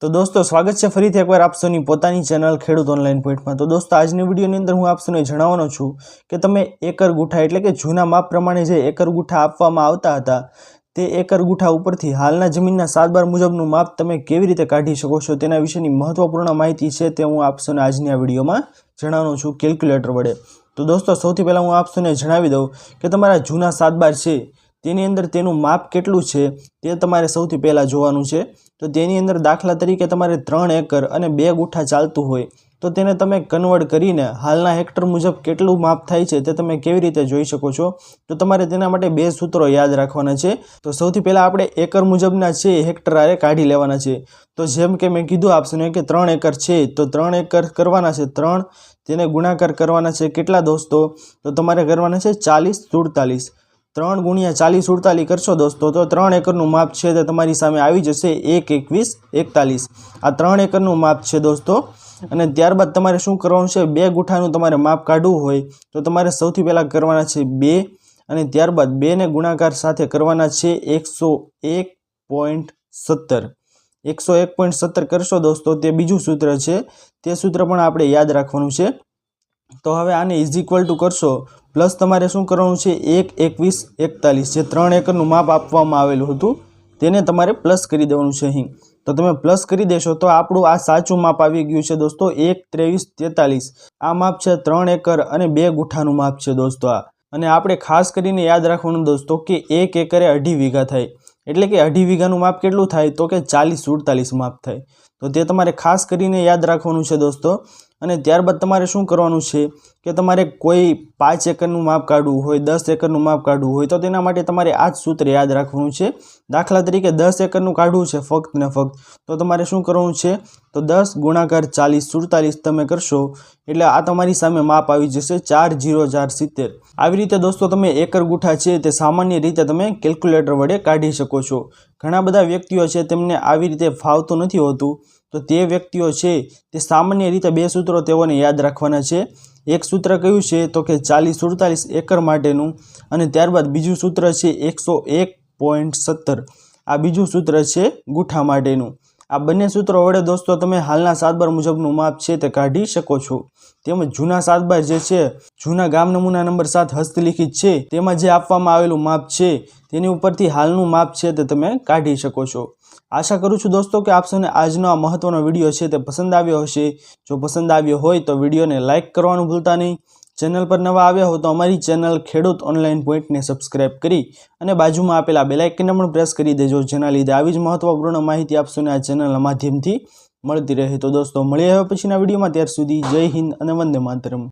तो दोस्तों स्वागत है फरीथी एकवार आप सौनी पोतानी चेनल खेडूत ऑनलाइन पॉइंट में। तो दोस्तों आजनी विडियोनी अंदर हूँ आप सौने जणावવાનો छूं कि तमे एकर गुठा एटले के जूना माप प्रमाणे जे एकर गुठा आपवामां आवता हता ते एकर गुठा उपरथी हालना जमीनना 7 बार मुजबनुं माप तमे केवी रीते काढी शको छो तेना विशेनी महत्वपूर्ण माहिती छे ते हूँ आप सौने आजनी आ विडियोमां जणावવાનો छूं केल्क्युलेटर वडे। तो दोस्तों सौथी पहेला हूँ आप सौने जणावी दऊं के तमारा जूना 7 बार छे तेनी अंदर तेनुं माप केटलुं छे ते तमारे सौथी पहेला जोवानुं छे। तो तेनी अंदर दाखला तरीके तमारे 3 एकड़ अने 2 गुठा चालतुं होय तो तेने तमे कन्वर्ट करीने हालना हेक्टर मुजब केटलुं माप थाय छे ते तमे केवी रीते जोई शको छो। तो तमारे तेना माटे 2 सूत्रो याद राखवाना छे। तो सौथी पहेला आपणे एकड़ मुजबना छे हेक्टर आरे काढी लेवाना छे। तो जेम के मैं कीधुं आपने के 3 एकड़ छे तो 3 एकड़ करवाना छे 3 तेने गुणाकार करवाना छे केटला दोस्तों तो तमारे करवाना छे 40 47 3 गुणिया 40 48 करशो दोस्तों तो 3 एकरनुं माप छे ते तमारी सामे आवी जशे 1 21 41 आ 3 एकरनुं माप छे दोस्तों। अने त्यारबाद तमारे शुं करवानुं छे 2 गुठानुं तमारे माप काढवुं होय तो तमारे सौथी पहेला करवाना छे 2 अने त्यारबाद 2 ने गुणाकार साथे करवाना छे 101.70 101.70 करशो दोस्तों ते बीजुं सूत्र छे ते सूत्र पण आपणे याद राखवानुं छे। तो हवे आने इज इक्वल टू करशो प्लस तमारे शुं करवानुं छे 1 21 41 जे 3 एकरनुं माप आपवामां आवेलुं हतुं तेने तमारे प्लस करी देवानुं छे। અહીં तो तमे प्लस करी देशो तो आपणुं आ साचुं माप आवी गयुं छे दोस्तों 1 23 43 आ माप छे 3 एकड़ अने 2 गुठानुं माप छे दोस्तों आ। अने आपणे खास करीने याद राखवानुं दोस्तों के 1 एकरे 2.5 वीघा थाय एटले के 2.5 वीघानुं माप केटलुं थाय तो के 40 47 माप थाय। तो ते तमारे खास करीने याद राखवानुं छे दोस्तों। अने त्यारबाद तमारे शुं करवानुं छे के तमारे कोई 5 एकरनुं माप काढवुं होय 10 एकरनुं माप काढवुं होय तो तेना माटे तमारे आ ज सूत्र याद राखवानुं छे। दाखला तरीके 10 एकरनुं काढवुं छे फक्त ने फक्त तो तमारे शुं करवानुं छे तो 10 गुणाकार 40 47 तमे करशो एटले आ तमारी सामे माप आवी जशे 4070। આવી રીતે दोस्तों तमे एकड़ गुठा छे ते सामान्य रीते तमे केल्क्युलेटर वडे काढी शको छो। घणा बधा व्यक्तिओ छे तेमने આવી રીતે ફાવતું નથી હોતું तो ते व्यक्तिओ छे ते सामान्य रीते 2 सूत्रो तेओने याद राखवाना छे। एक सूत्र कयुं छे तो के 40 48 एकड़ माटेनुं अने त्यारबाद बीजुं सूत्र छे 101.70 आ बीजुं सूत्र छे गुठा माटेनुं। आ बंने सूत्रों वडे दोस्तों तमे हालना 7 बार मुजबनुं माप छे ते काढी शको छो। तेमज जूना 7 बार जे छे जूना गाम नमूना नंबर 7 हस्तलिखित छे तेमां जे आपवामां आवेलुं माप छे तेनी उपरथी हालनुं माप छे ते तमे काढी शको छो। आशा करूँ छूं दोस्तों कि आप सौने आजनो आ महत्वनो विडियो छे ते पसंद आव्यो हशे। जो पसंद आव्यो होय तो विडियोने लाइक करवानुं भूलता नहीं। चेनल पर नवा आव्या हो तो अमारी चेनल खेडूत ऑनलाइन पॉइंट ने सब्सक्राइब करी अने बाजुमां आपेला बेल आइकनने पण प्रेस करी देजो जेना लीधे आवी ज महत्वपूर्ण माहिती आप सौने आ चेनलना माध्यमथी मळती रहे। तो दोस्तों मळीए हवे पछीना विडियोमां, त्यार सुधी जय हिंद अने वंदे मातरम।